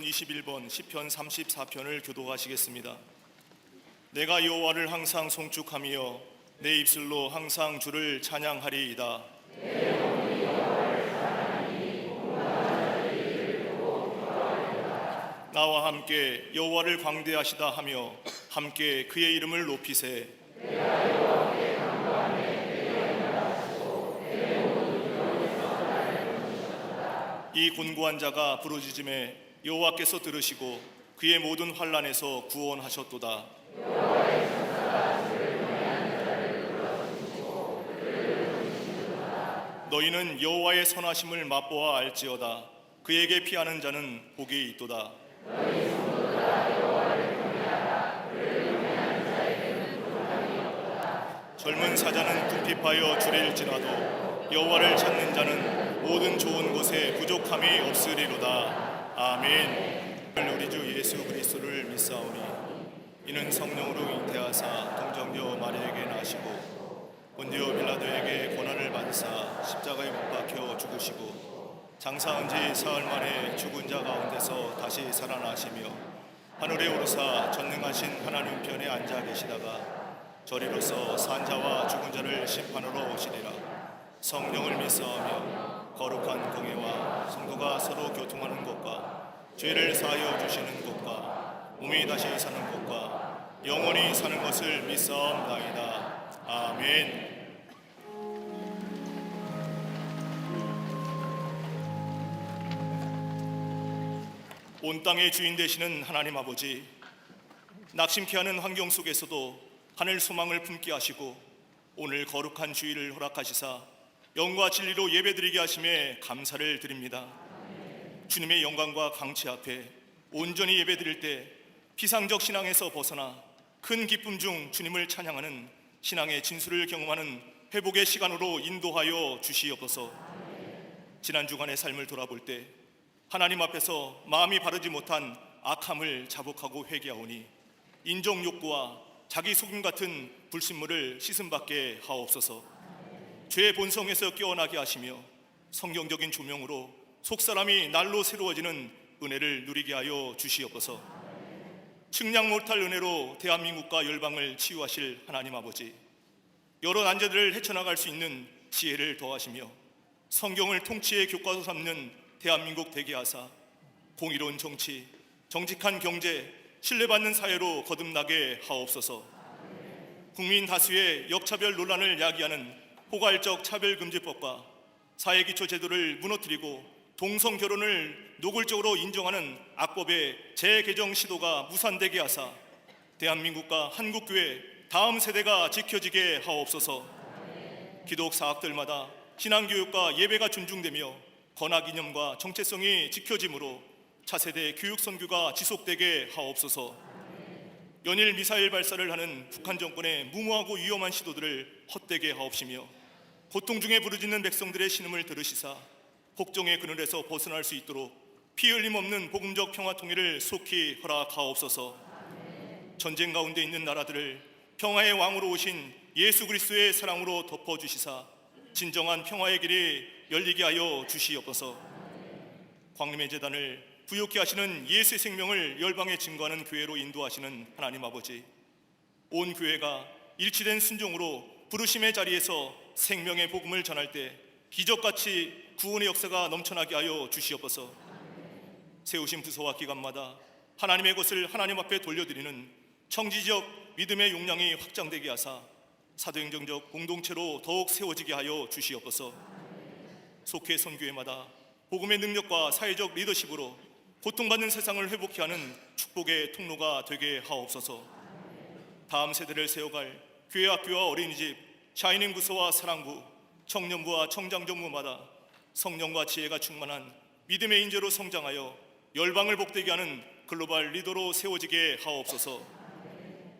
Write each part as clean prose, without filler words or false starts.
21번 시편 34편을 교독하시겠습니다. 내가 여호와를 항상 송축하며 내 입술로 항상 주를 찬양하리이다. 나와 함께 여호와를 광대하시다 하며 함께 그의 이름을 높이세. 이 곤고한 자가 부르짖음에 여호와께서 들으시고 그의 모든 환난에서 구원하셨도다. 너희는 여호와의 선하심을 맛보아 알지어다. 그에게 피하는 자는 복이 있도다. 젊은 사자는 궁핍하여 주릴지라도 여호와를 찾는 자는 모든 좋은 것에 부족함이 없으리로다. 아멘. 우리 주 예수 그리스도를 믿사오니 이는 성령으로 잉태하사 동정녀 마리아에게 나시고 본디오 빌라도에게 고난을 받으사 십자가에 못 박혀 죽으시고 장사한 지 사흘 만에 죽은 자 가운데서 다시 살아나시며 하늘에 오르사 전능하신 하나님 편에 앉아 계시다가 저리로서 산자와 죽은 자를 심판하러 오시리라. 성령을 믿사오며 거룩한 공예와 성도가 서로 교통하는 것과 죄를 사하여 주시는 것과 몸이 다시 사는 것과 영원히 사는 것을 믿사옵나이다. 아멘. 온 땅의 주인 되시는 하나님 아버지, 낙심케 하는 환경 속에서도 하늘 소망을 품게 하시고 오늘 거룩한 주일을 허락하시사 영과 진리로 예배드리게 하심에 감사를 드립니다. 주님의 영광과 강치 앞에 온전히 예배드릴 때 피상적 신앙에서 벗어나 큰 기쁨 중 주님을 찬양하는 신앙의 진수를 경험하는 회복의 시간으로 인도하여 주시옵소서. 지난 주간의 삶을 돌아볼 때 하나님 앞에서 마음이 바르지 못한 악함을 자복하고 회개하오니 인정 욕구와 자기 속임 같은 불신물을 씻음받게 하옵소서. 죄의 본성에서 깨어나게 하시며 성경적인 조명으로 속사람이 날로 새로워지는 은혜를 누리게 하여 주시옵소서. 측량 못할 은혜로 대한민국과 열방을 치유하실 하나님 아버지, 여러 난제들을 헤쳐나갈 수 있는 지혜를 더하시며 성경을 통치의 교과서 삼는 대한민국 되게 하사 공의로운 정치, 정직한 경제, 신뢰받는 사회로 거듭나게 하옵소서. 국민 다수의 역차별 논란을 야기하는 포괄적 차별금지법과 사회기초제도를 무너뜨리고 동성결혼을 노골적으로 인정하는 악법의 재개정 시도가 무산되게 하사 대한민국과 한국교회 다음 세대가 지켜지게 하옵소서. 기독 사학들마다 신앙교육과 예배가 존중되며 건학 이념과 정체성이 지켜지므로 차세대 교육 선교가 지속되게 하옵소서. 연일 미사일 발사를 하는 북한 정권의 무모하고 위험한 시도들을 헛되게 하옵시며 고통 중에 부르짖는 백성들의 신음을 들으시사 복종의 그늘에서 벗어날 수 있도록 피 흘림 없는 복음적 평화 통일을 속히 허락하옵소서. 전쟁 가운데 있는 나라들을 평화의 왕으로 오신 예수 그리스도의 사랑으로 덮어주시사 진정한 평화의 길이 열리게 하여 주시옵소서. 광림의 제단을 부욕케 하시는 예수의 생명을 열방에 증거하는 교회로 인도하시는 하나님 아버지, 온 교회가 일치된 순종으로 부르심의 자리에서 생명의 복음을 전할 때 기적같이 구원의 역사가 넘쳐나게 하여 주시옵소서. 세우신 부서와 기관마다 하나님의 것을 하나님 앞에 돌려드리는 청지적 믿음의 용량이 확장되게 하사 사도행정적 공동체로 더욱 세워지게 하여 주시옵소서. 속해 선교회마다 복음의 능력과 사회적 리더십으로 고통받는 세상을 회복케 하는 축복의 통로가 되게 하옵소서. 다음 세대를 세워갈 교회 학교와 어린이집, 샤이닝 부서와 사랑부, 청년부와 청장정부마다 성령과 지혜가 충만한 믿음의 인재로 성장하여 열방을 복되게 하는 글로벌 리더로 세워지게 하옵소서.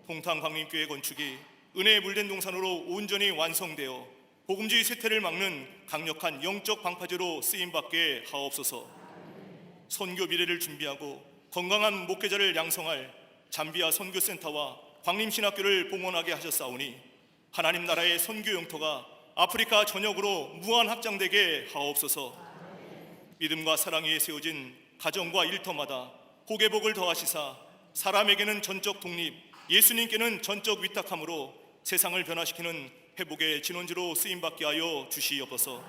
동탄광림교회 건축이 은혜의 물된 동산으로 온전히 완성되어 복음주의 쇠퇴를 막는 강력한 영적 방파제로 쓰임받게 하옵소서. 선교 미래를 준비하고 건강한 목회자를 양성할 잠비아 선교센터와 광림신학교를 봉헌하게 하셨사오니 하나님 나라의 선교 영토가 아프리카 전역으로 무한 확장되게 하옵소서. 믿음과 사랑 위에 세워진 가정과 일터마다 복의 복을 더하시사 사람에게는 전적 독립, 예수님께는 전적 위탁함으로 세상을 변화시키는 회복의 진원지로 쓰임받게 하여 주시옵소서.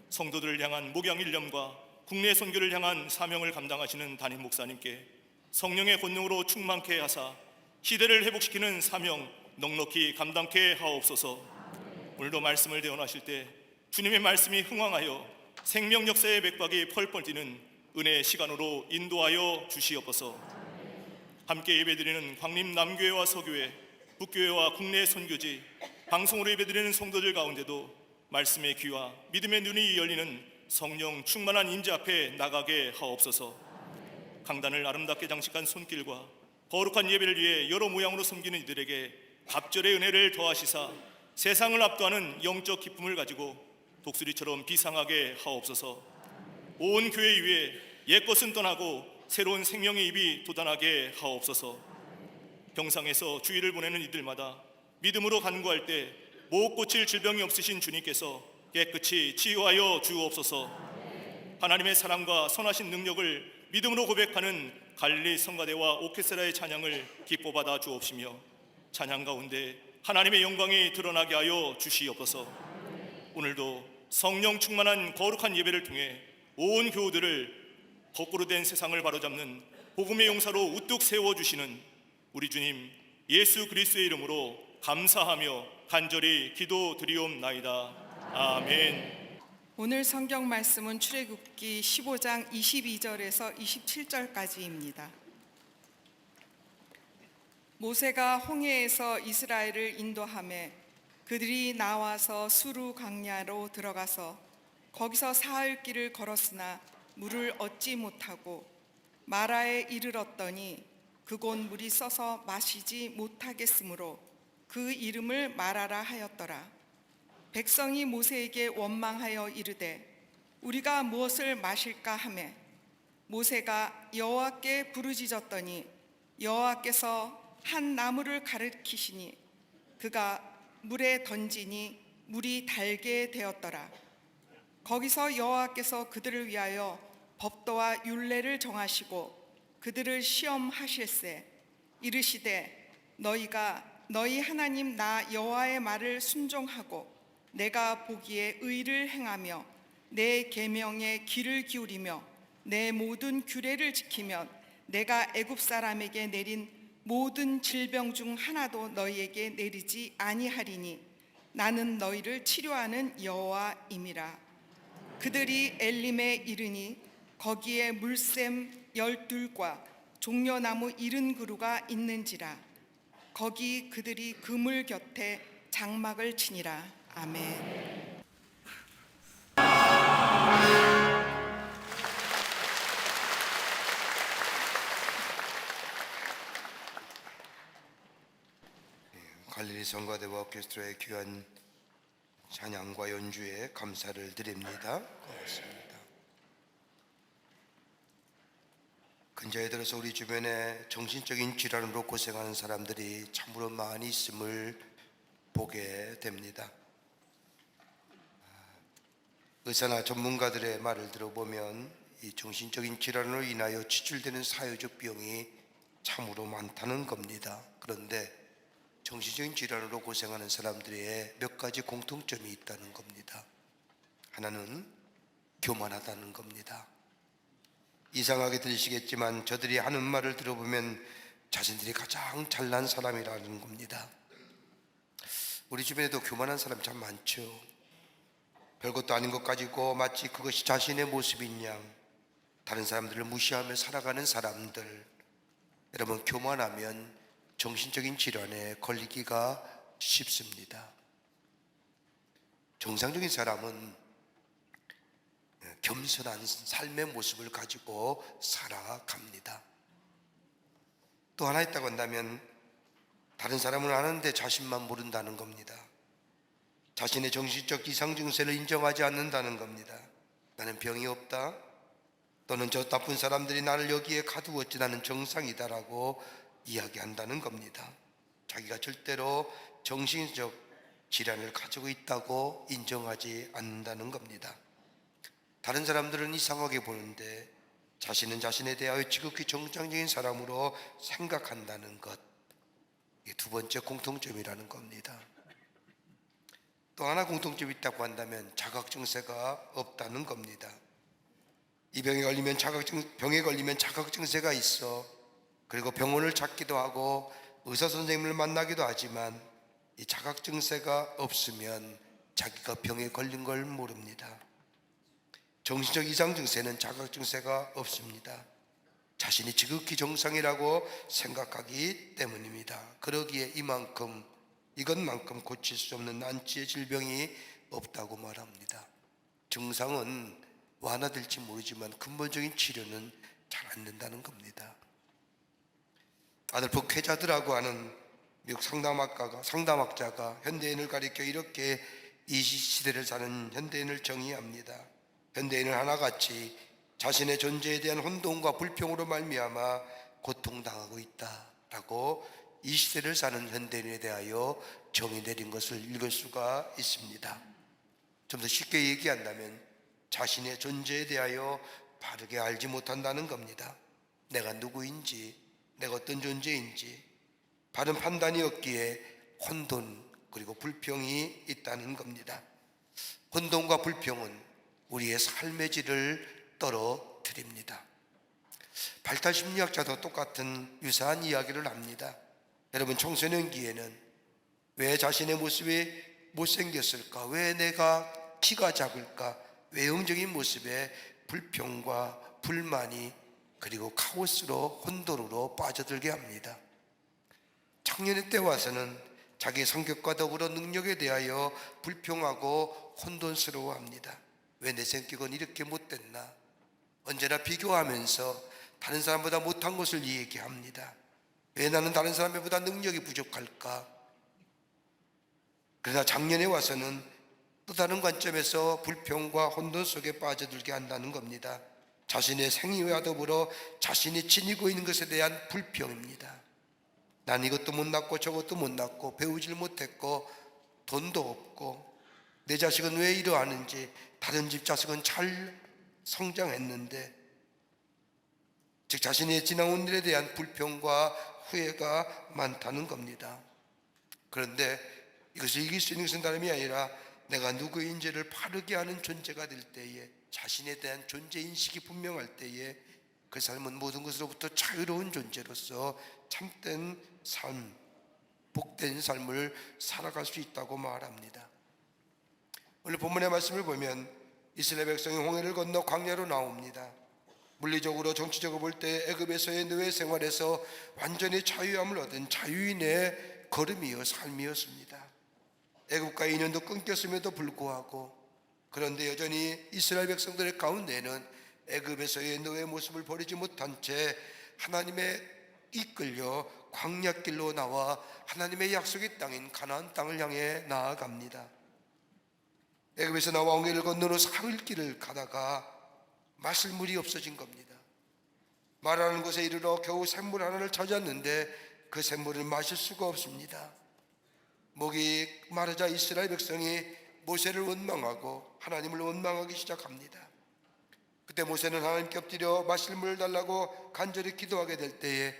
성도들을 향한 목양 일념과 국내 선교를 향한 사명을 감당하시는 담임 목사님께 성령의 권능으로 충만케 하사 시대를 회복시키는 사명 넉넉히 감당케 하옵소서. 오늘도 말씀을 대언하실 때 주님의 말씀이 흥왕하여 생명 역사의 맥박이 펄펄 뛰는 은혜의 시간으로 인도하여 주시옵소서. 함께 예배드리는 광림 남교회와 서교회, 북교회와 국내 선교지, 방송으로 예배드리는 성도들 가운데도 말씀의 귀와 믿음의 눈이 열리는 성령 충만한 임재 앞에 나가게 하옵소서. 강단을 아름답게 장식한 손길과 거룩한 예배를 위해 여러 모양으로 섬기는 이들에게 갑절의 은혜를 더하시사 세상을 압도하는 영적 기쁨을 가지고 독수리처럼 비상하게 하옵소서. 온 교회 위에 옛것은 떠나고 새로운 생명의 입이 돋아나게 하옵소서. 병상에서 주일을 보내는 이들마다 믿음으로 간구할 때 못 고칠 질병이 없으신 주님께서 깨끗이 치유하여 주옵소서. 하나님의 사랑과 선하신 능력을 믿음으로 고백하는 갈릴리 성가대와 오케스트라의 찬양을 기뻐 받아 주옵시며 찬양 가운데 하나님의 영광이 드러나게 하여 주시옵소서. 오늘도 성령 충만한 거룩한 예배를 통해 온 교우들을 거꾸로 된 세상을 바로잡는 복음의 용사로 우뚝 세워주시는 우리 주님 예수 그리스도의 이름으로 감사하며 간절히 기도드리옵나이다. 아멘. 오늘 성경 말씀은 출애굽기 15장 22절에서 27절까지입니다. 모세가 홍해에서 이스라엘을 인도하매 그들이 나와서 수루 광야로 들어가서 거기서 사흘 길을 걸었으나 물을 얻지 못하고 마라에 이르렀더니 그곳 물이 써서 마시지 못하겠으므로 그 이름을 마라라 하였더라. 백성이 모세에게 원망하여 이르되 우리가 무엇을 마실까 하매 모세가 여호와께 부르짖었더니 여호와께서 한 나무를 가리키시니 그가 물에 던지니 물이 달게 되었더라. 거기서 여호와께서 그들을 위하여 법도와 율례를 정하시고 그들을 시험하실세 이르시되 너희가 너희 하나님 나 여호와의 말을 순종하고 내가 보기에 의를 행하며 내 계명에 귀를 기울이며 내 모든 규례를 지키면 내가 애굽 사람에게 내린 모든 질병 중 하나도 너희에게 내리지 아니하리니 나는 너희를 치료하는 여호와임이라. 그들이 엘림에 이르니 거기에 물샘 12과 종려나무 70그루가 있는지라. 거기 그들이 그물 곁에 장막을 치니라. 아멘. 갈릴리 성가대와 오케스트라의 귀한 찬양과 연주에 감사를 드립니다. 고맙습니다. 근자에 들어서 우리 주변에 정신적인 질환으로 고생하는 사람들이 참으로 많이 있음을 보게 됩니다. 의사나 전문가들의 말을 들어보면 이 정신적인 질환으로 인하여 지출되는 사회적 비용이 참으로 많다는 겁니다. 그런데 정신적인 질환으로 고생하는 사람들의 몇 가지 공통점이 있다는 겁니다. 하나는 교만하다는 겁니다. 이상하게 들리시겠지만 저들이 하는 말을 들어보면 자신들이 가장 잘난 사람이라는 겁니다. 우리 주변에도 교만한 사람 참 많죠. 별것도 아닌 것 가지고 마치 그것이 자신의 모습인 양 다른 사람들을 무시하며 살아가는 사람들. 여러분, 교만하면 정신적인 질환에 걸리기가 쉽습니다. 정상적인 사람은 겸손한 삶의 모습을 가지고 살아갑니다. 또 하나 있다고 한다면 다른 사람은 아는데 자신만 모른다는 겁니다. 자신의 정신적 이상 증세를 인정하지 않는다는 겁니다. 나는 병이 없다, 또는 저 나쁜 사람들이 나를 여기에 가두었지 나는 정상이다라고 이야기한다는 겁니다. 자기가 절대로 정신적 질환을 가지고 있다고 인정하지 않는다는 겁니다. 다른 사람들은 이상하게 보는데 자신은 자신에 대하여 지극히 정상적인 사람으로 생각한다는 것, 이게 두 번째 공통점이라는 겁니다. 또 하나 공통점이 있다고 한다면 자각 증세가 없다는 겁니다. 이 병에 걸리면 자각 증세가 있어. 그리고 병원을 찾기도 하고 의사 선생님을 만나기도 하지만 이 자각 증세가 없으면 자기가 병에 걸린 걸 모릅니다. 정신적 이상 증세는 자각 증세가 없습니다. 자신이 지극히 정상이라고 생각하기 때문입니다. 그러기에 이것만큼 고칠 수 없는 난치의 질병이 없다고 말합니다. 증상은 완화될지 모르지만 근본적인 치료는 잘 안 된다는 겁니다. 아들프 쾌자드라고 하는 미국 상담학자가 현대인을 가리켜 이렇게 이 시대를 사는 현대인을 정의합니다. 현대인은 하나같이 자신의 존재에 대한 혼돈과 불평으로 말미암아 고통당하고 있다라고 이 시대를 사는 현대인에 대하여 정의 내린 것을 읽을 수가 있습니다. 좀 더 쉽게 얘기한다면 자신의 존재에 대하여 바르게 알지 못한다는 겁니다. 내가 누구인지, 내가 어떤 존재인지 바른 판단이 없기에 혼돈 그리고 불평이 있다는 겁니다. 혼돈과 불평은 우리의 삶의 질을 떨어뜨립니다. 발달 심리학자도 똑같은 유사한 이야기를 합니다. 여러분, 청소년기에는 왜 자신의 모습이 못생겼을까? 왜 내가 키가 작을까? 외형적인 모습에 불평과 불만이 그리고 카오스로 혼돈으로 빠져들게 합니다. 청년의 때 와서는 자기 성격과 더불어 능력에 대하여 불평하고 혼돈스러워합니다. 왜 내 성격은 이렇게 못됐나? 언제나 비교하면서 다른 사람보다 못한 것을 얘기합니다. 왜 나는 다른 사람보다 능력이 부족할까? 그러나 작년에 와서는 또 다른 관점에서 불평과 혼돈 속에 빠져들게 한다는 겁니다. 자신의 생애와 더불어 자신이 지니고 있는 것에 대한 불평입니다. 난 이것도 못 낳고 저것도 못 낳고 배우질 못했고 돈도 없고 내 자식은 왜 이러하는지, 다른 집 자식은 잘 성장했는데, 즉 자신의 지나온 일에 대한 불평과 후회가 많다는 겁니다. 그런데 이것을 이길 수 있는 것은 다름이 아니라 내가 누구인지를 바르게 아는 존재가 될 때에, 자신에 대한 존재인식이 분명할 때에 그 삶은 모든 것으로부터 자유로운 존재로서 참된 삶, 복된 삶을 살아갈 수 있다고 말합니다. 오늘 본문의 말씀을 보면 이스라엘 백성이 홍해를 건너 광야로 나옵니다. 물리적으로 정치적으로 볼 때 애굽에서의 노예 생활에서 완전히 자유함을 얻은 자유인의 걸음이요 삶이었습니다. 애굽과의 인연도 끊겼음에도 불구하고, 그런데 여전히 이스라엘 백성들의 가운데에는 애굽에서의 노예 모습을 버리지 못한 채 하나님의 이끌려 광야길로 나와 하나님의 약속의 땅인 가나안 땅을 향해 나아갑니다. 애굽에서 나와 홍해를 건너는 사흘 길을 가다가 마실 물이 없어진 겁니다. 말하는 곳에 이르러 겨우 샘물 하나를 찾았는데 그 샘물을 마실 수가 없습니다. 목이 마르자 이스라엘 백성이 모세를 원망하고 하나님을 원망하기 시작합니다. 그때 모세는 하나님께 엎드려 마실 물을 달라고 간절히 기도하게 될 때에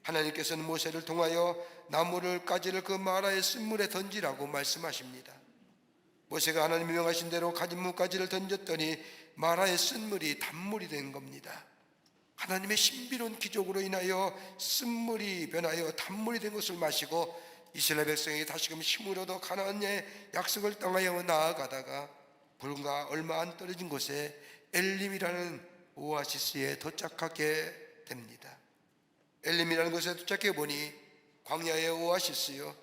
하나님께서는 모세를 통하여 나무를 가지를 그 마라의 쓴물에 던지라고 말씀하십니다. 모세가 하나님이 명하신 대로 가진무가지를 던졌더니 마라의 쓴물이 단물이 된 겁니다. 하나님의 신비로운 기적으로 인하여 쓴물이 변하여 단물이 된 것을 마시고 이스라엘 백성이 다시금 힘을 얻어 가나안의 약속을 떠나여 나아가다가 불과 얼마 안 떨어진 곳에 엘림이라는 오아시스에 도착하게 됩니다. 엘림이라는 곳에 도착해 보니 광야의 오아시스요,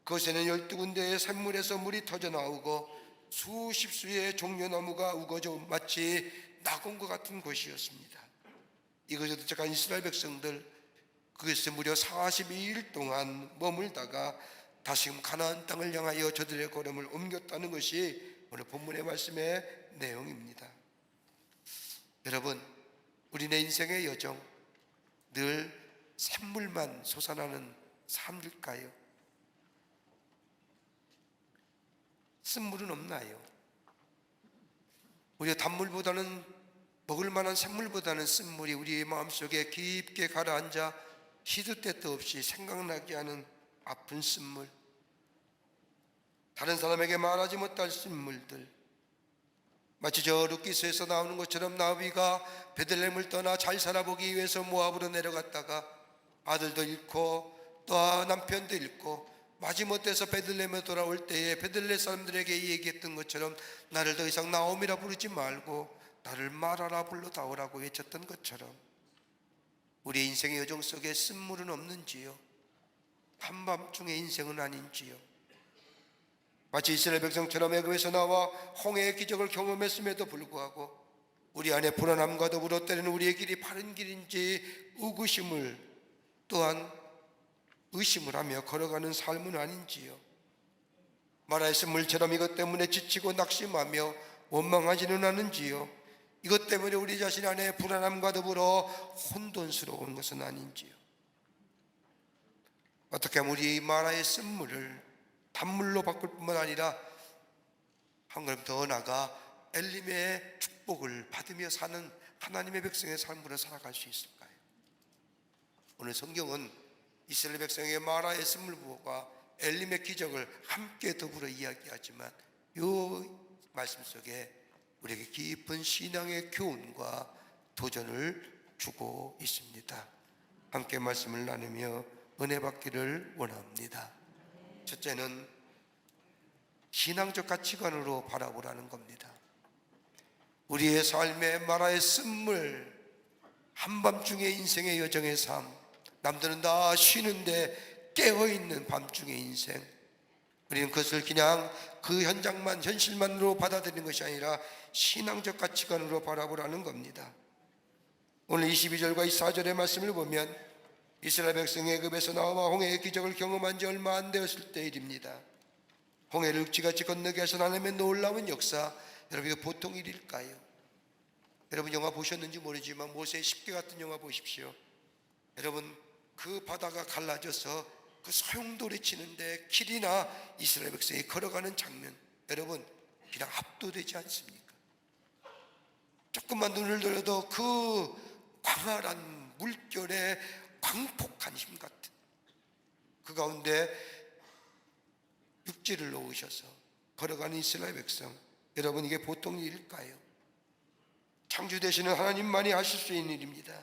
그곳에는 12군데의 샘물에서 물이 터져 나오고 수십 수의 종려나무가 우거져 마치 낙원과 같은 곳이었습니다. 이곳에 도착한 이스라엘 백성들, 그곳에 무려 42일 동안 머물다가 다시금 가나안 땅을 향하여 저들의 걸음을 옮겼다는 것이 오늘 본문의 말씀의 내용입니다. 여러분, 우리네 인생의 여정 늘 샘물만 솟아나는 삶일까요? 쓴물은 없나요? 오히려 단물보다는 먹을 만한 생물보다는 쓴물이 우리의 마음속에 깊게 가라앉아 시도 때도 없이 생각나게 하는 아픈 쓴물, 다른 사람에게 말하지 못할 쓴물들, 마치 저 룻기서에서 나오는 것처럼 나비가 베들레헴을 떠나 잘 살아보기 위해서 모압으로 내려갔다가 아들도 잃고 또 남편도 잃고 마지못해서 베들레헴에 돌아올 때에 베들레헴 사람들에게 얘기했던 것처럼 나를 더 이상 나옴이라 부르지 말고 나를 마라라 불러다오라고 외쳤던 것처럼 우리의 인생의 여정 속에 쓴물은 없는지요? 한밤중의 인생은 아닌지요? 마치 이스라엘 백성처럼 애굽에서 나와 홍해의 기적을 경험했음에도 불구하고 우리 안에 불안함과 더불어 때로는 우리의 길이 바른 길인지 의구심을 또한 의심을 하며 걸어가는 삶은 아닌지요? 마라의 쓴물처럼 이것 때문에 지치고 낙심하며 원망하지는 않은지요? 이것 때문에 우리 자신 안에 불안함과 더불어 혼돈스러운 것은 아닌지요? 어떻게 하면 우리 마라의 쓴물을 단물로 바꿀 뿐만 아니라 한 걸음 더 나아가 엘림의 축복을 받으며 사는 하나님의 백성의 삶으로 살아갈 수 있을까요? 오늘 성경은 이스라엘 백성의 마라의 쓴물 부어가 엘림의 기적을 함께 더불어 이야기하지만 이 말씀 속에 우리에게 깊은 신앙의 교훈과 도전을 주고 있습니다. 함께 말씀을 나누며 은혜 받기를 원합니다. 첫째는 신앙적 가치관으로 바라보라는 겁니다. 우리의 삶의 마라의 쓴물, 한밤중의 인생의 여정의 삶, 남들은 다 쉬는데 깨어있는 밤중의 인생, 우리는 그것을 그냥 그 현장만 현실만으로 받아들이는 것이 아니라 신앙적 가치관으로 바라보라는 겁니다. 오늘 22절과 24절의 말씀을 보면 이스라엘 백성이 애굽에서 나와 홍해의 기적을 경험한 지 얼마 안 되었을 때 일입니다. 홍해를 윽지같이 건너게 하신 하나님의 놀라운 역사, 여러분 이거 보통 일일까요? 여러분 영화 보셨는지 모르지만 모세의 10개 같은 영화 보십시오. 여러분 그 바다가 갈라져서 그 소용돌이 치는데 길이나 이스라엘 백성이 걸어가는 장면, 여러분 그냥 압도되지 않습니까? 조금만 눈을 들어도 그 광활한 물결에 광폭한 힘 같은 그 가운데 육지를 놓으셔서 걸어가는 이스라엘 백성, 여러분 이게 보통 일일까요? 창조 되시는 하나님만이 하실 수 있는 일입니다.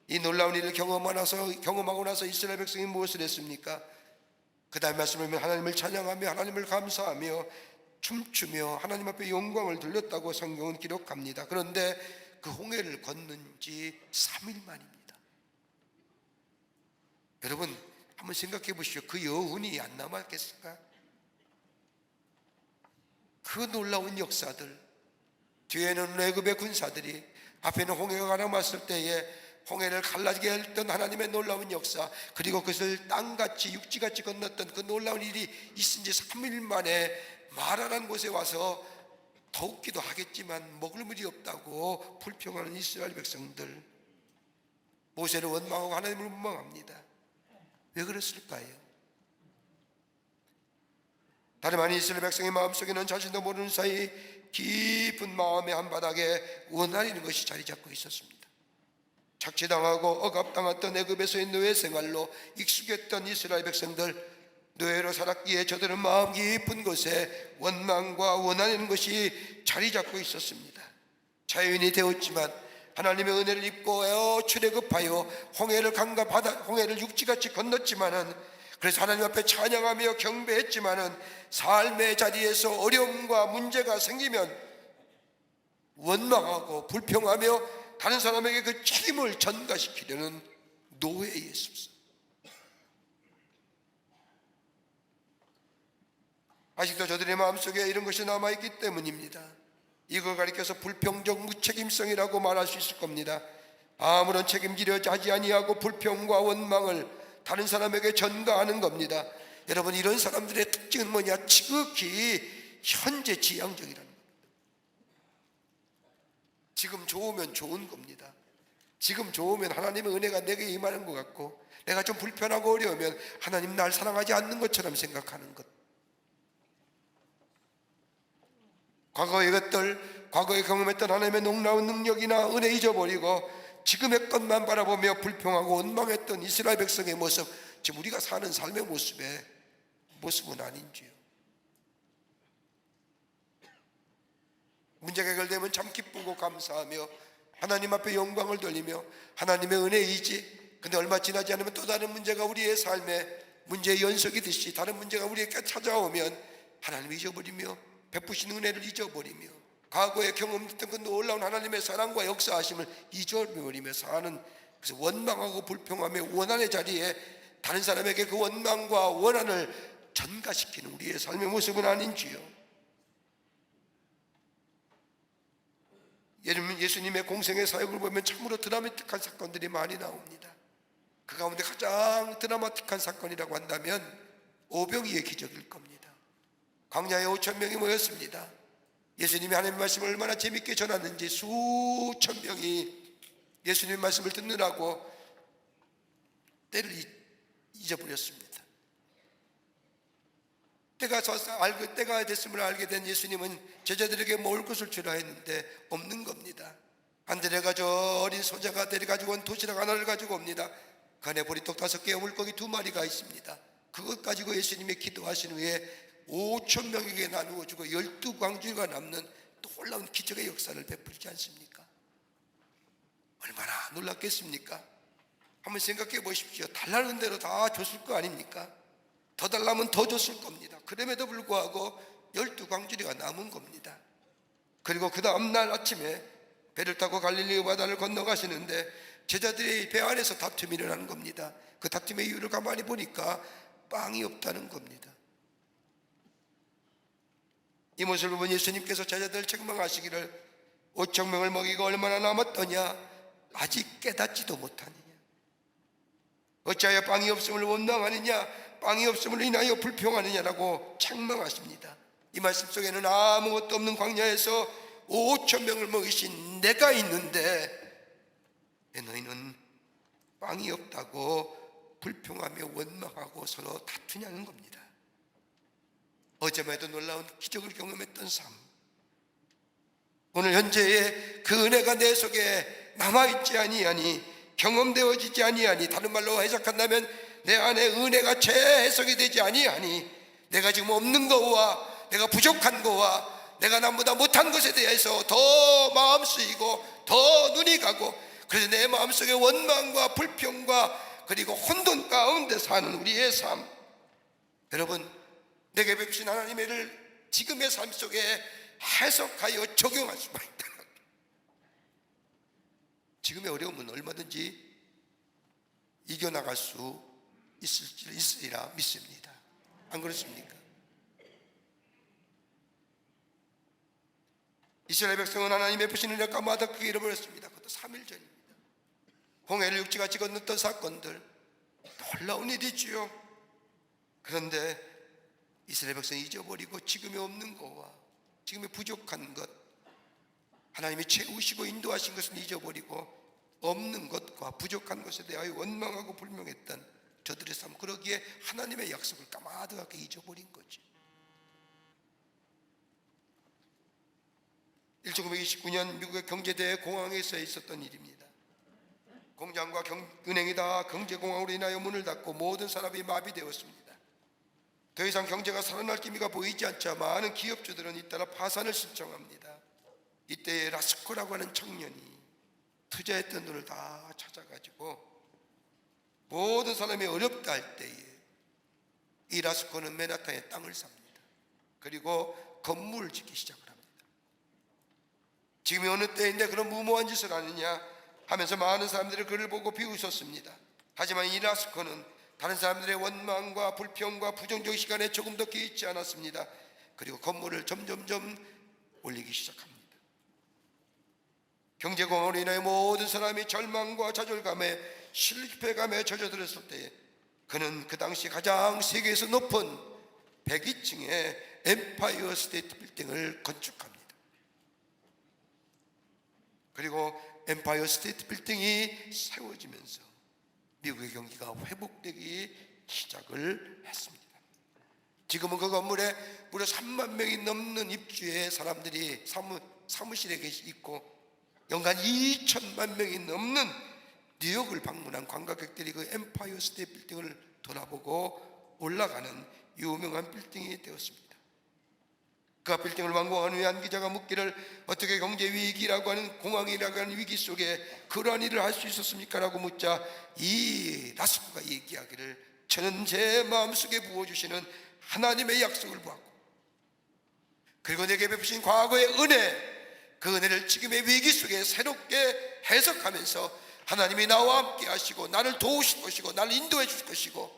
이 놀라운 일을 경험하고 나서 이스라엘 백성이 무엇을 했습니까? 그 다음 말씀을 보면 하나님을 찬양하며 하나님을 감사하며 춤추며 하나님 앞에 영광을 돌렸다고 성경은 기록합니다. 그런데 그 홍해를 건넌 지 3일 만입니다. 여러분 한번 생각해 보시죠. 그 여운이 안 남았겠을까? 그 놀라운 역사들, 뒤에는 애굽의 군사들이, 앞에는 홍해가 가라앉았을 때에 홍해를 갈라지게 했던 하나님의 놀라운 역사, 그리고 그것을 땅같이 육지같이 건넜던 그 놀라운 일이 있은 지 3일 만에 마라라는 곳에 와서 더욱기도 하겠지만 먹을 물이 없다고 불평하는 이스라엘 백성들, 모세를 원망하고 하나님을 원망합니다. 왜 그랬을까요? 다름 아닌 이스라엘 백성의 마음속에는 자신도 모르는 사이 깊은 마음의 한바닥에 원한이라는 것이 자리 잡고 있었습니다. 착취당하고 억압당했던 애굽에서의 노예 생활로 익숙했던 이스라엘 백성들, 노예로 살았기에 저들은 마음 깊은 곳에 원망과 원한이라는 것이 자리 잡고 있었습니다. 자유인이 되었지만 하나님의 은혜를 입고 출애굽하여 홍해를 강과 바다, 홍해를 육지같이 건넜지만은, 그래서 하나님 앞에 찬양하며 경배했지만은 삶의 자리에서 어려움과 문제가 생기면 원망하고 불평하며 다른 사람에게 그 책임을 전가시키려는 노예의 습성. 아직도 저들의 마음속에 이런 것이 남아있기 때문입니다. 이걸 가리켜서 불평적 무책임성이라고 말할 수 있을 겁니다. 아무런 책임지려 하지 아니하고 불평과 원망을 다른 사람에게 전가하는 겁니다. 여러분 이런 사람들의 특징은 뭐냐? 지극히 현재 지향적이라는 겁니다. 지금 좋으면 좋은 겁니다. 지금 좋으면 하나님의 은혜가 내게 임하는 것 같고, 내가 좀 불편하고 어려우면 하나님 날 사랑하지 않는 것처럼 생각하는 것. 과거의 것들, 과거에 경험했던 하나님의 놀라운 능력이나 은혜 잊어버리고 지금의 것만 바라보며 불평하고 원망했던 이스라엘 백성의 모습, 지금 우리가 사는 삶의 모습은 아닌지요? 문제가 해결되면 참 기쁘고 감사하며 하나님 앞에 영광을 돌리며 하나님의 은혜이지, 근데 얼마 지나지 않으면 또 다른 문제가 우리의 삶에 문제의 연속이듯이 다른 문제가 우리에게 찾아오면 하나님을 잊어버리며 베푸신 은혜를 잊어버리며 과거에 경험했던 그 놀라운 하나님의 사랑과 역사하심을 잊어버리며 사는, 그래서 원망하고 불평하며 원한의 자리에 다른 사람에게 그 원망과 원한을 전가시키는 우리의 삶의 모습은 아닌지요? 예수님의 공생의 사역을 보면 참으로 드라마틱한 사건들이 많이 나옵니다. 그 가운데 가장 드라마틱한 사건이라고 한다면 오병이의 기적일 겁니다. 광야에 5,000명이 모였습니다. 예수님이 하나님의 말씀을 얼마나 재밌게 전하는지 수천 명이 예수님의 말씀을 듣느라고 때를 잊어버렸습니다. 때가 됐음을 알게 된 예수님은 제자들에게 먹을 것을 주라 했는데 없는 겁니다. 안드레가 저 어린 소자가 데려가지고 온 도시락 하나를 가지고 옵니다. 그 안에 보리떡 5개, 물고기 2마리가 있습니다. 그것 가지고 예수님이 기도하신 후에 5,000명에게 나누어 주고 12광주가 남는 놀라운 기적의 역사를 베풀지 않습니까? 얼마나 놀랐겠습니까? 한번 생각해 보십시오. 달라는 대로 다 줬을 거 아닙니까? 더 달라면 더 줬을 겁니다. 그럼에도 불구하고 12광주리가 남은 겁니다. 그리고 그 다음날 아침에 배를 타고 갈릴리 바다를 건너가시는데 제자들이 배 안에서 다툼이 일어나는 겁니다. 그 다툼의 이유를 가만히 보니까 빵이 없다는 겁니다. 이 모습을 본 예수님께서 제자들을 책망하시기를 5,000명을 먹이고 얼마나 남았더냐? 아직 깨닫지도 못하느냐? 어찌하여 빵이 없음을 원망하느냐? 빵이 없음을 인하여 불평하느냐라고 책망하십니다. 이 말씀 속에는 아무것도 없는 광야에서 5,000명을 먹이신 내가 있는데 왜 너희는 빵이 없다고 불평하며 원망하고 서로 다투냐는 겁니다. 어제만 해도 놀라운 기적을 경험했던 삶, 오늘 현재의 그 은혜가 내 속에 남아있지 아니하니, 경험되어지지 아니하니, 다른 말로 해석한다면 내 안에 은혜가 재해석이 되지 아니하니, 내가 지금 없는 거와 내가 부족한 거와 내가 남보다 못한 것에 대해서 더 마음 쓰이고 더 눈이 가고, 그래서 내 마음속에 원망과 불평과 그리고 혼돈 가운데 사는 우리의 삶, 여러분, 내게 베푸신 하나님의 를 지금의 삶 속에 해석하여 적용할 수만 있다. 지금의 어려움은 얼마든지 이겨나갈 수 있으리라 믿습니다. 안 그렇습니까? 이스라엘 백성은 하나님의 베푸신 은혜를 까마득하게 잃어버렸습니다. 그것도 3일 전입니다. 홍해를 육지같이 건넜던 사건들, 놀라운 일이지요. 그런데 이스라엘 백성이 잊어버리고 지금의 없는 것과 지금의 부족한 것, 하나님이 채우시고 인도하신 것을 잊어버리고 없는 것과 부족한 것에 대하여 원망하고 불명했던 저들의 삶, 그러기에 하나님의 약속을 까마득하게 잊어버린 거죠. 1929년 미국의 경제대회 공항에서 있었던 일입니다. 공장과 은행이 다 경제공황으로 인하여 문을 닫고 모든 산업이 마비되었습니다. 더 이상 경제가 살아날 기미가 보이지 않자 많은 기업주들은 잇따라 파산을 신청합니다. 이때 라스코라고 하는 청년이 투자했던 돈을 다 찾아가지고 모든 사람이 어렵다 할 때에 이 라스코는 맨하탄에 땅을 삽니다. 그리고 건물을 짓기 시작을 합니다. 지금이 어느 때인데 그런 무모한 짓을 하느냐 하면서 많은 사람들이 그를 보고 비웃었습니다. 하지만 이 라스코는 다른 사람들의 원망과 불평과 부정적 시간에 조금 더 개의치 않았습니다. 그리고 건물을 점점점 올리기 시작합니다. 경제공황으로 인하여 모든 사람이 절망과 좌절감에 실패감에 젖어들었을 때 그는 그 당시 가장 세계에서 높은 102층의 엠파이어 스테이트 빌딩을 건축합니다. 그리고 엠파이어 스테이트 빌딩이 세워지면서 미국의 경기가 회복되기 시작을 했습니다. 지금은 그 건물에 무려 3만 명이 넘는 입주의 사람들이 사무실에 있고, 연간 2천만 명이 넘는 뉴욕을 방문한 관광객들이 그 엠파이어 스테이트 빌딩을 돌아보고 올라가는 유명한 빌딩이 되었습니다. 그 빌딩을 완공한 후에 한 기자가 묻기를, 어떻게 경제 위기라고 하는, 공황이라고 하는 위기 속에 그러한 일을 할 수 있었습니까? 라고 묻자 이 라스코가 얘기하기를, 저는 제 마음속에 부어주시는 하나님의 약속을 보았고, 그리고 내게 베푸신 과거의 은혜, 그 은혜를 지금의 위기 속에 새롭게 해석하면서 하나님이 나와 함께 하시고 나를 도우실 것이고 나를 인도해 주실 것이고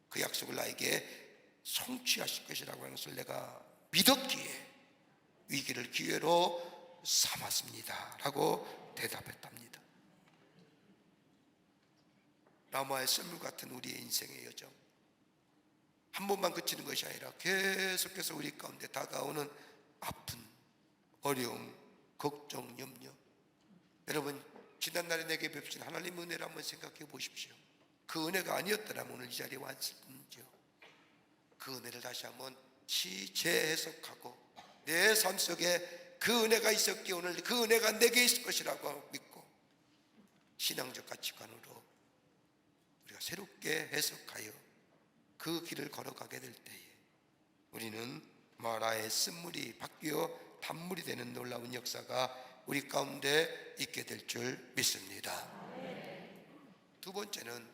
그 약속을 나에게 성취하실 것이라고 하는 것을 내가 믿었기에 위기를 기회로 삼았습니다 라고 대답했답니다. 라마의 썰물 같은 우리의 인생의 여정, 한 번만 그치는 것이 아니라 계속해서 우리 가운데 다가오는 아픈, 어려움, 걱정, 염려. 여러분, 지난날에 내게 베푸신 하나님 은혜를 한번 생각해 보십시오. 그 은혜가 아니었더라면 오늘 이 자리에 왔을 뿐이죠. 그 은혜를 다시 한번 재해석하고 내 삶 속에 그 은혜가 있었기에 오늘 그 은혜가 내게 있을 것이라고 믿고 신앙적 가치관으로 우리가 새롭게 해석하여 그 길을 걸어가게 될 때에 우리는 마라의 쓴물이 바뀌어 단물이 되는 놀라운 역사가 우리 가운데 있게 될 줄 믿습니다. 두 번째는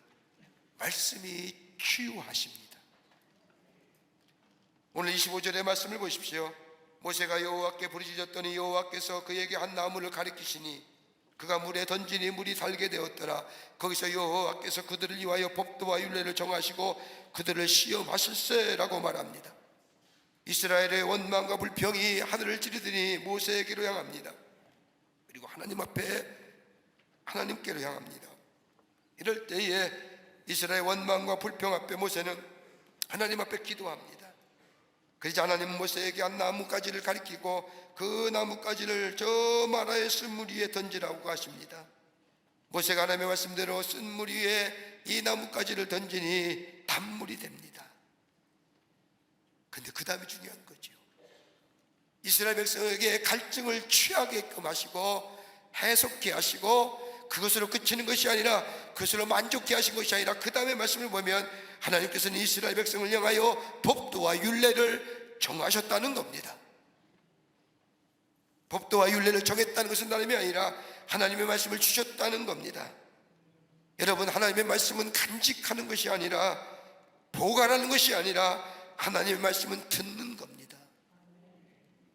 말씀이 치유하십니다. 오늘 25절의 말씀을 보십시오. 모세가 여호와께 부르짖었더니 여호와께서 그에게 한 나무를 가리키시니 그가 물에 던지니 물이 달게 되었더라. 거기서 여호와께서 그들을 위하여 법도와 율례를 정하시고 그들을 시험하실세라고 말합니다. 이스라엘의 원망과 불평이 하늘을 찌르더니 모세에게로 향합니다. 그리고 하나님 앞에 하나님께로 향합니다. 이럴 때에 이스라엘 원망과 불평 앞에 모세는 하나님 앞에 기도합니다. 그러자 하나님은 모세에게 한 나뭇가지를 가리키고 그 나뭇가지를 저 마라의 쓴물 위에 던지라고 하십니다. 모세가 하나님의 말씀대로 쓴물 위에 이 나뭇가지를 던지니 단물이 됩니다. 근데 그 다음에 중요한 거죠. 이스라엘 백성에게 갈증을 취하게끔 하시고 해석케 하시고 그것으로 그치는 것이 아니라 그것으로 만족케 하신 것이 아니라 그 다음에 말씀을 보면 하나님께서는 이스라엘 백성을 향하여 법도와 율례를 정하셨다는 겁니다. 법도와 율례를 정했다는 것은 다름이 아니라 하나님의 말씀을 주셨다는 겁니다. 여러분, 하나님의 말씀은 간직하는 것이 아니라 보관하는 것이 아니라 하나님의 말씀은 듣는 겁니다.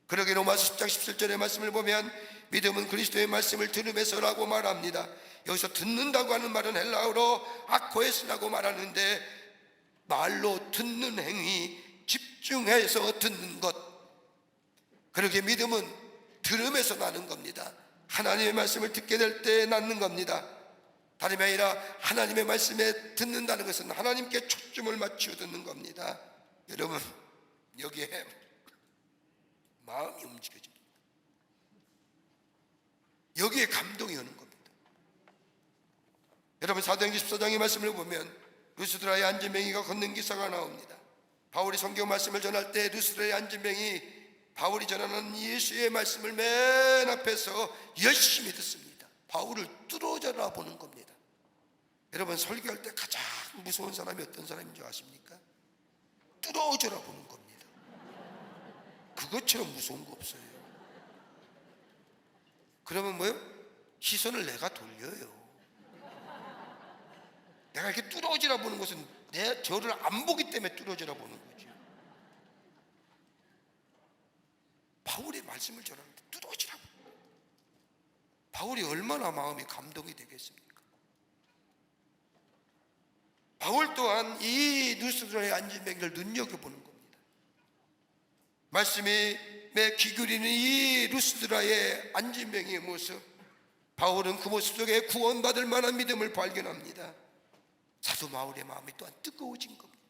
그러게 로마서 10장 17절의 말씀을 보면 믿음은 그리스도의 말씀을 들음에서라고 말합니다. 여기서 듣는다고 하는 말은 헬라어로 아코에스라고 말하는데 말로 듣는 행위, 집중해서 듣는 것. 그러게 믿음은 들음에서 나는 겁니다. 하나님의 말씀을 듣게 될 때 낳는 겁니다. 다름이 아니라 하나님의 말씀에 듣는다는 것은 하나님께 초점을 맞추어 듣는 겁니다. 여러분, 여기에 마음이 움직여집니다. 여기에 감동이 오는 겁니다. 여러분, 사도행전 14장의 말씀을 보면 루스드라의 안진뱅이가 걷는 기사가 나옵니다. 바울이 성경 말씀을 전할 때 루스드라의 안진뱅이 바울이 전하는 예수의 말씀을 맨 앞에서 열심히 듣습니다. 바울을 뚫어져라 보는 겁니다. 여러분, 설교할 때 가장 무서운 사람이 어떤 사람인 줄 아십니까? 뚫어져라 보는 겁니다. 그것처럼 무서운 거 없어요. 그러면 뭐요? 시선을 내가 돌려요. 내가 이렇게 뚫어지라 보는 것은 내 저를 안 보기 때문에 뚫어지라 보는 거죠. 바울의 말씀을 전하는데 뚫어지라. 바울이 얼마나 마음이 감동이 되겠습니까? 바울 또한 이 루스드라의 안진뱅이를 눈여겨보는 겁니다. 말씀에 귀 기울이는 이 루스드라의 안진뱅이의 모습, 바울은 그 모습 속에 구원받을 만한 믿음을 발견합니다. 사도 바울의 마음이 또한 뜨거워진 겁니다.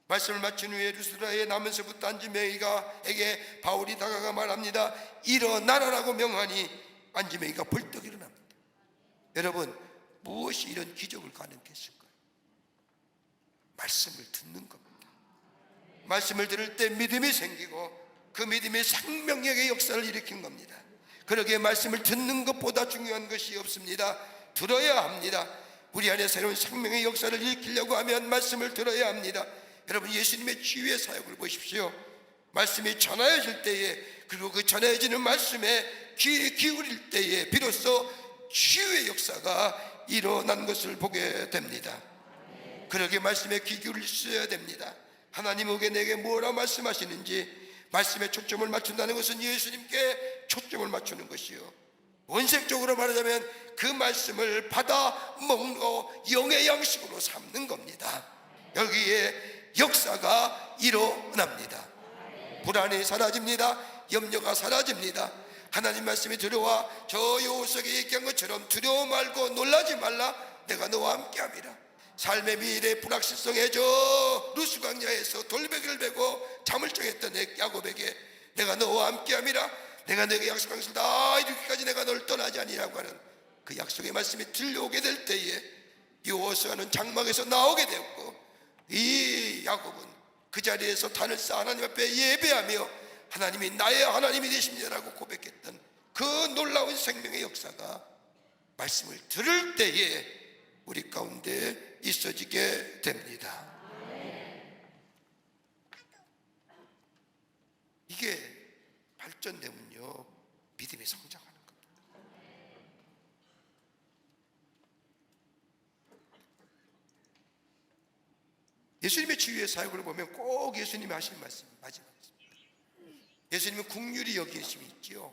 말씀을 마친 후에 루스드라에 나면서부터 안진뱅이에게 바울이 다가가 말합니다. 일어나라라고 명하니 안진뱅이가 벌떡 일어납니다. 여러분, 무엇이 이런 기적을 가능했을까요? 말씀을 듣는 겁니다. 말씀을 들을 때 믿음이 생기고 그 믿음이 생명력의 역사를 일으킨 겁니다. 그러기에 말씀을 듣는 것보다 중요한 것이 없습니다. 들어야 합니다. 우리 안에 새로운 생명의 역사를 일으키려고 하면 말씀을 들어야 합니다. 여러분, 예수님의 치유의 사역을 보십시오. 말씀이 전하여질 때에, 그리고 그 전해지는 말씀에 귀 기울일 때에 비로소 치유의 역사가 일어난 것을 보게 됩니다. 그러기에 말씀에 귀 기울여야 됩니다. 하나님에게 내게 뭐라 말씀하시는지 말씀에 초점을 맞춘다는 것은 예수님께 초점을 맞추는 것이요, 원색적으로 말하자면 그 말씀을 받아 먹고 영의 양식으로 삼는 겁니다. 여기에 역사가 일어납니다. 불안이 사라집니다. 염려가 사라집니다. 하나님 말씀이 들어와 저 요셉에게 얘기한 것처럼 두려워 말고 놀라지 말라, 내가 너와 함께함이라. 삶의 미래 불확실성에 저 루스 광야에서 돌베개를 베고 잠을 청했던 야곱에게 내가 너와 함께함이라, 내가 너에게 약속한 것을 다 이렇게까지 내가 너를 떠나지 아니라고 하는 그 약속의 말씀이 들려오게 될 때에 여호수아는 장막에서 나오게 되었고, 이 야곱은 그 자리에서 단을 쌓아 하나님 앞에 예배하며 하나님이 나의 하나님이 되십니다라고 고백했던 그 놀라운 생명의 역사가 말씀을 들을 때에 우리 가운데 있어지게 됩니다. 이게 발전되면요, 믿음이 성장하는 겁니다. 예수님의 치유의 사역을 보면 꼭 예수님이 하신 말씀 마지막에 있습니다. 예수님은 긍휼히 여기심이 있지요.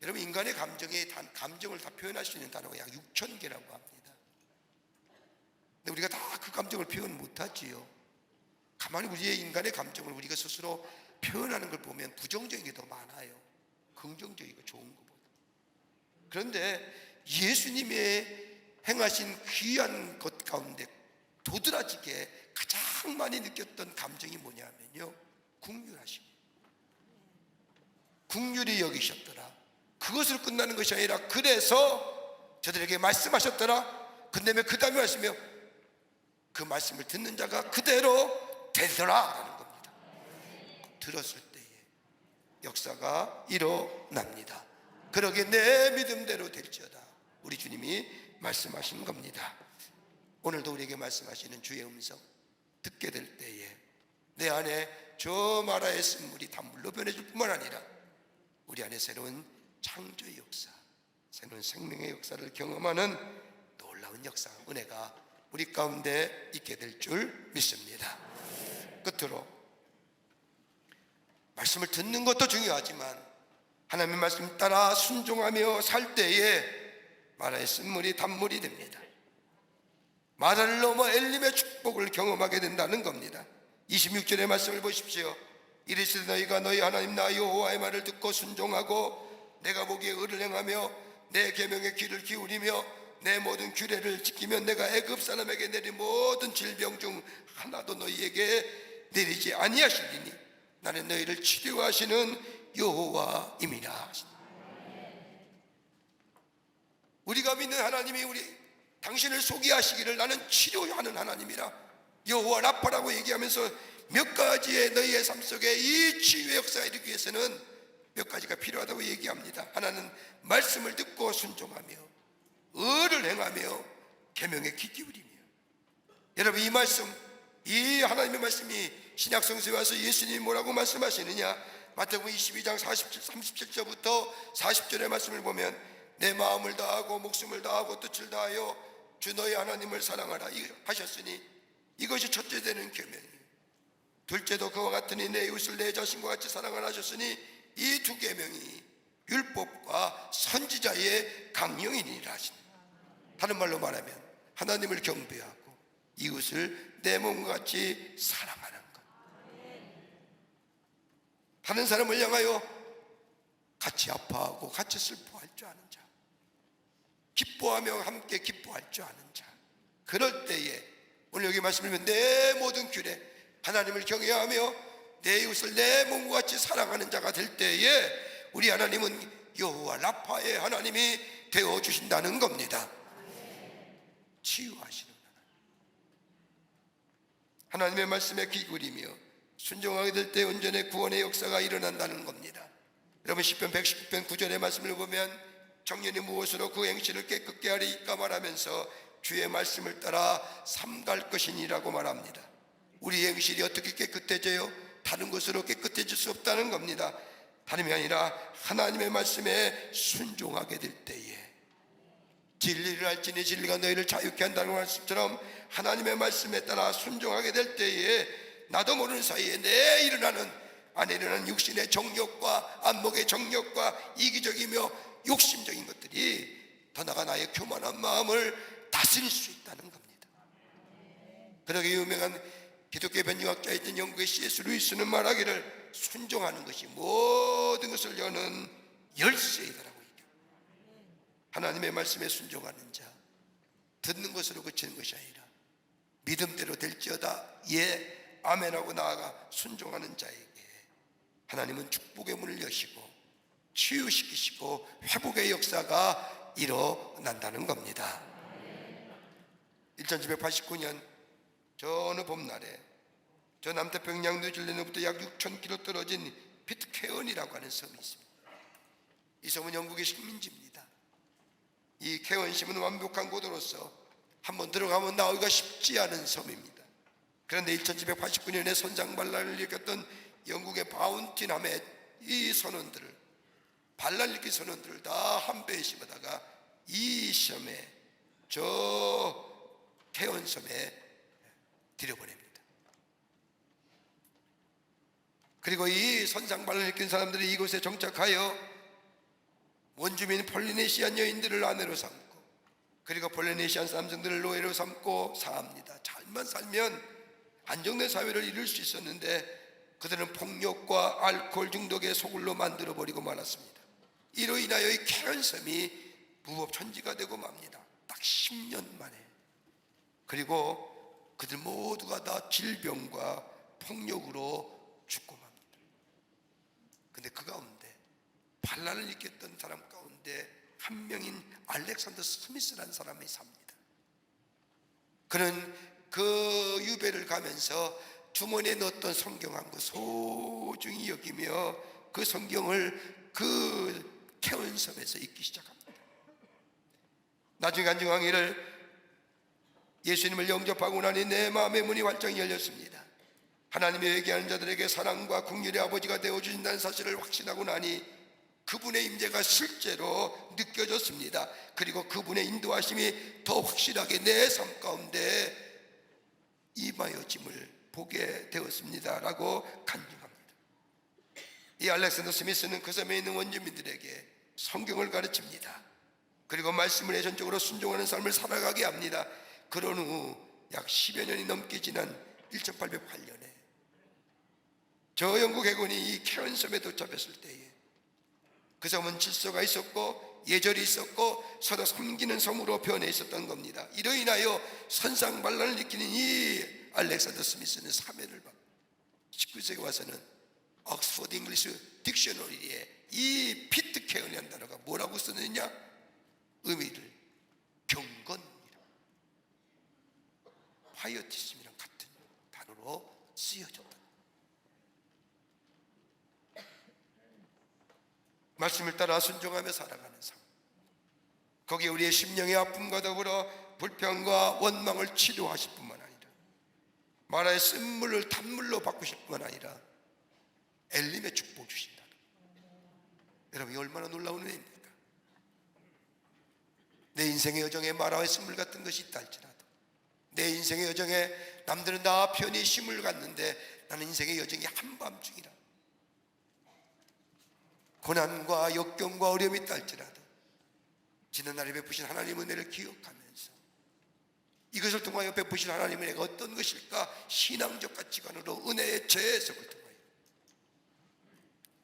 여러분, 인간의 감정을 다 표현할 수 있는 단어가 약 6,000개라고 합니다. 근데 우리가 다 그 감정을 표현 못하지요. 가만히 우리의 인간의 감정을 우리가 스스로 표현하는 걸 보면 부정적인 게 더 많아요, 긍정적이고 좋은 것보다. 그런데 예수님의 행하신 귀한 것 가운데 도드라지게 가장 많이 느꼈던 감정이 뭐냐면요, 긍휼하심. 긍휼히 여기셨더라. 그것으로 끝나는 것이 아니라 그래서 저들에게 말씀하셨더라. 근데 그 다음에 말씀이요, 그 말씀을 듣는 자가 그대로 되더라 라는 겁니다. 들었을 때에 역사가 일어납니다. 그러기에 내 믿음대로 될지어다, 우리 주님이 말씀하신 겁니다. 오늘도 우리에게 말씀하시는 주의 음성 듣게 될 때에 내 안에 저 마라의 쓴물이 단물로 변해질 뿐만 아니라 우리 안에 새로운 창조의 역사, 새로운 생명의 역사를 경험하는 놀라운 역사, 은혜가 우리 가운데 있게 될 줄 믿습니다. 끝으로 말씀을 듣는 것도 중요하지만 하나님의 말씀 따라 순종하며 살 때에 마라의 쓴물이 단물이 됩니다. 마라를 넘어 엘림의 축복을 경험하게 된다는 겁니다. 26절의 말씀을 보십시오. 이르시되 너희가 너희 하나님 나 여호와의 말을 듣고 순종하고 내가 보기에 의를 행하며 내 계명에 귀를 기울이며 내 모든 규례를 지키면 내가 애굽 사람에게 내린 모든 질병 중 하나도 너희에게 내리지 아니하시리니 나는 너희를 치료하시는 여호와임이라. 우리가 믿는 하나님이 당신을 소개 하시기를 나는 치료하는 하나님이라, 여호와 라파라고 얘기하면서 몇 가지의 너희의 삶 속에 이 치유의 역사가 일으키기 위해서는 몇 가지가 필요하다고 얘기합니다. 하나는 말씀을 듣고 순종하며 의를 행하며 계명에 귀 기울이며. 여러분, 이 말씀, 이 하나님의 말씀이 신약 성서에 와서 예수님이 뭐라고 말씀하시느냐, 마태복음 22장 37절부터 40절의 말씀을 보면 내 마음을 다하고 목숨을 다하고 뜻을 다하여 주 너희 하나님을 사랑하라 하셨으니 이것이 첫째 되는 계명이에요. 둘째도 그와 같으니 내 이웃을 내 자신과 같이 사랑하라 하셨으니 이 두 계명이 율법과 선지자의 강령이니라 하십니다. 다른 말로 말하면 하나님을 경배하고 이웃을 내 몸과 같이 사랑하는 것. 다른 사람을 향하여 같이 아파하고 같이 슬퍼할 줄 아는 자, 기뻐하며 함께 기뻐할 줄 아는 자. 그럴 때에 오늘 여기 말씀을 보면 내 모든 규례, 하나님을 경외하며 내 이웃을 내 몸과 같이 사랑하는 자가 될 때에 우리 하나님은 여호와 라파의 하나님이 되어주신다는 겁니다. 치유하시는 하나님, 하나님의 말씀에 귀 기울이며 순종하게 될 때 온전히 구원의 역사가 일어난다는 겁니다. 여러분 시편 119편 9절의 말씀을 보면 청년이 무엇으로 그 행실을 깨끗게 하리까 말하면서 주의 말씀을 따라 삼갈 것이니라고 말합니다. 우리 행실이 어떻게 깨끗해져요? 다른 것으로 깨끗해질 수 없다는 겁니다. 다름이 아니라 하나님의 말씀에 순종하게 될 때에, 진리를 알지니 진리가 너희를 자유케 한다는 말씀처럼 하나님의 말씀에 따라 순종하게 될 때에 나도 모르는 사이에 내 일어나는 안에 일어나는 육신의 정욕과 안목의 정욕과 이기적이며 욕심적인 것들이 더 나아가 나의 교만한 마음을 다스릴 수 있다는 겁니다. 그러게 유명한 기독교 변증학자였던 영국의 C.S. 루이스는 말하기를 순종하는 것이 모든 것을 여는 열쇠이다라고 얘기합니다. 하나님의 말씀에 순종하는 자, 듣는 것으로 그치는 것이 아니라 믿음대로 될지어다 예 아멘하고 나아가 순종하는 자에게 하나님은 축복의 문을 여시고 치유시키시고 회복의 역사가 일어난다는 겁니다. 1789년 저 어느 봄날에 저 남태평양 뉴질랜드부터 약 6,000km 떨어진 피트케언이라고 하는 섬이 있습니다. 이 섬은 영국의 식민지입니다. 이 케언심은 완벽한 고도로서 한번 들어가면 나오기가 쉽지 않은 섬입니다. 그런데 1789년에 선장반란을 일으켰던 영국의 바운티남의 이 선원들을, 반란 일으킨 선원들을 다 한 배에 씹어다가 이 섬에, 저 케언섬에 들여보냅니다. 그리고 이 선장반란을 일으킨 사람들이 이곳에 정착하여 원주민 폴리네시안 여인들을 아내로 삼고, 그리고 폴리네시안 사람들을 노예로 삼고 사합니다. 잘만 살면 안정된 사회를 이룰 수 있었는데 그들은 폭력과 알코올 중독에 소굴로 만들어버리고 말았습니다. 이로 인하여 이 케언섬이 무법천지가 되고 맙니다. 딱 10년 만에. 그리고 그들 모두가 다 질병과 폭력으로 죽고 맙니다. 근데 그 가운데 반란을 일으켰던 사람 가운데 한 명인 알렉산더 스미스라는 사람이 삽니다. 그는 그 유배를 가면서 주머니에 넣었던 성경 한 권 소중히 여기며 그 성경을 그 케언섬에서 읽기 시작합니다. 나중에 간증하기를 예수님을 영접하고 나니 내 마음의 문이 활짝 열렸습니다. 하나님의 얘기하는 자들에게 사랑과 긍휼의 아버지가 되어주신다는 사실을 확신하고 나니 그분의 임재가 실제로 느껴졌습니다. 그리고 그분의 인도하심이 더 확실하게 내 삶 가운데 임하여짐을 보게 되었습니다 라고 간증합니다. 이 알렉산더 스미스는 그 섬에 있는 원주민들에게 성경을 가르칩니다. 그리고 말씀을 예전적으로 순종하는 삶을 살아가게 합니다. 그런 후 약 10여 년이 넘게 지난 1808년에 저 영국 해군이 이 케언섬에 도착했을 때에 그 섬은 질서가 있었고 예절이 있었고 서로 섬기는 섬으로 변해 있었던 겁니다. 이로 인하여 선상반란을 일으키는 이 알렉산더 스미스는 사면을 받고 19세기 와서는 옥스퍼드 잉글리시 딕셔너리에 이 피트케언이라는 단어가 뭐라고 쓰느냐? 의미를 경건이라, 파이어티즘이랑 같은 단어로 쓰여졌다. 말씀을 따라 순종하며 살아가는 삶, 거기에 우리의 심령의 아픔과 더불어 불평과 원망을 치료하실 뿐만 아니라 마라의 쓴물을 단물로 바꾸실 뿐만 아니라 엘림의 축복 주신다. 여러분, 이 얼마나 놀라운 은혜입니까? 내 인생의 여정에 마라의 쓴물 같은 것이 있다 할지라도, 내 인생의 여정에 남들은 다 편히 쉼을 갖는데 나는 인생의 여정이 한밤중이라 고난과 역경과 어려움이 있다 할지라도 지난날에 베푸신 하나님의 은혜를 기억하면서 이것을 통하여 베푸신 하나님의 은혜가 어떤 것일까 신앙적 가치관으로 은혜의 재해석을 통하여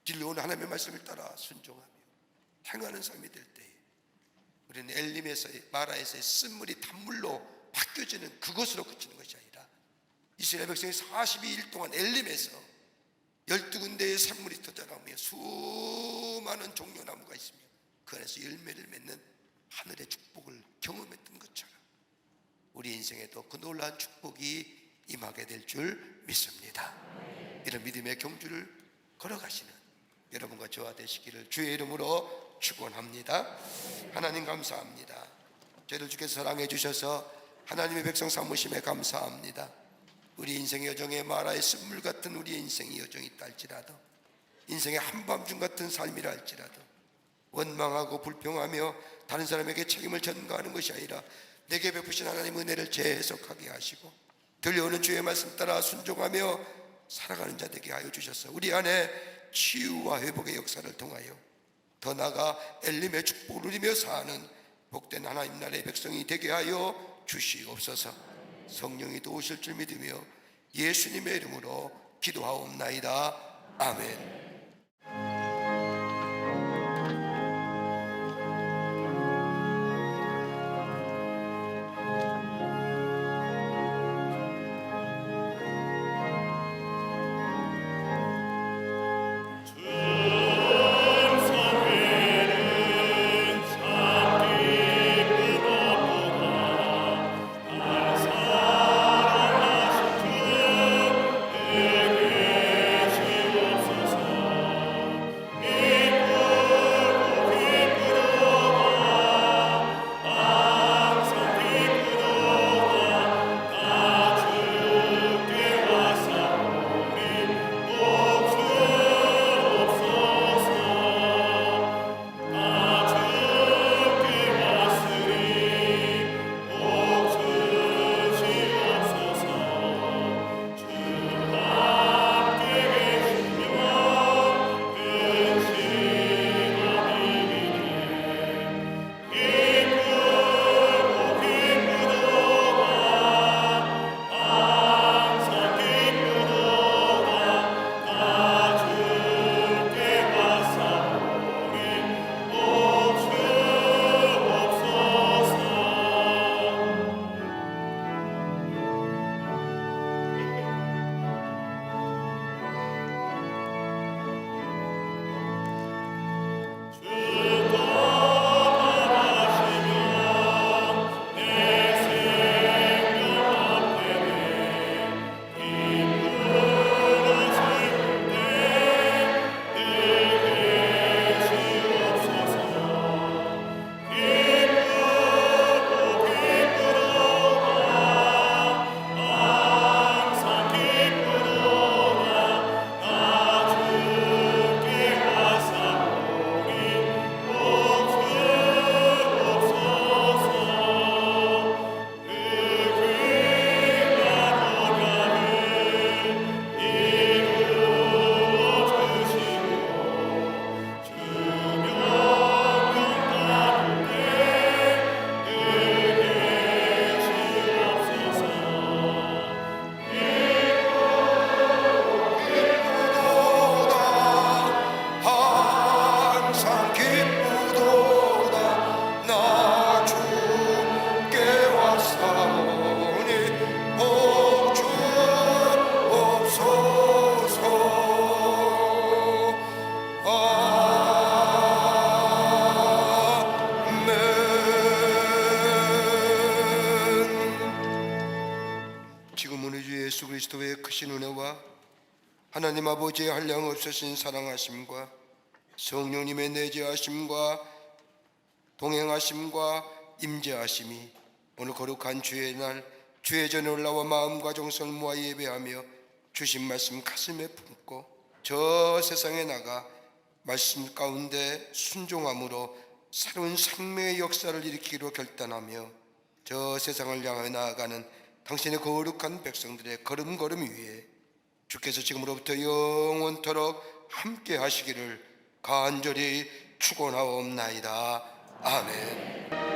진리온 하나님의 말씀을 따라 순종하며 행하는 삶이 될 때에 우리는 엘림에서의 마라에서의 쓴물이 단물로 바뀌어지는 그것으로 그치는 것이 아니라 이스라엘 백성이 42일 동안 엘림에서 12군데의 샘물이 터져나오며 수많은 종려나무가 있으며 그 안에서 열매를 맺는 하늘의 축복을 경험했던 것처럼 우리 인생에도 그 놀라운 축복이 임하게 될 줄 믿습니다. 이런 믿음의 경주를 걸어가시는 여러분과 저와 되시기를 주의 이름으로 축원합니다. 하나님 감사합니다. 저희를 주께서 사랑해 주셔서 하나님의 백성 삼으심에 감사합니다. 우리 인생의 여정에 마라의 쓴물 같은 우리의 인생의 여정이 있다 할지라도, 인생의 한밤중 같은 삶이라 할지라도, 원망하고 불평하며 다른 사람에게 책임을 전가하는 것이 아니라 내게 베푸신 하나님 은혜를 재해석하게 하시고 들려오는 주의 말씀 따라 순종하며 살아가는 자 되게 하여 주셔서 우리 안에 치유와 회복의 역사를 통하여 더 나아가 엘림의 축복을 누리며 사는 복된 하나님 나라의 백성이 되게 하여 주시옵소서. 성령이 도우실 줄 믿으며 예수님의 이름으로 기도하옵나이다. 아멘. 하나님 아버지의 한량없으신 사랑하심과 성령님의 내재하심과 동행하심과 임재하심이 오늘 거룩한 주의 날 주의 전에 올라와 마음과 정성을 모아 예배하며 주신 말씀 가슴에 품고 저 세상에 나가 말씀 가운데 순종함으로 새로운 생명의 역사를 일으키기로 결단하며 저 세상을 향해 나아가는 당신의 거룩한 백성들의 걸음걸음 위에 주께서 지금으로부터 영원토록 함께 하시기를 간절히 축원하옵나이다. 아멘.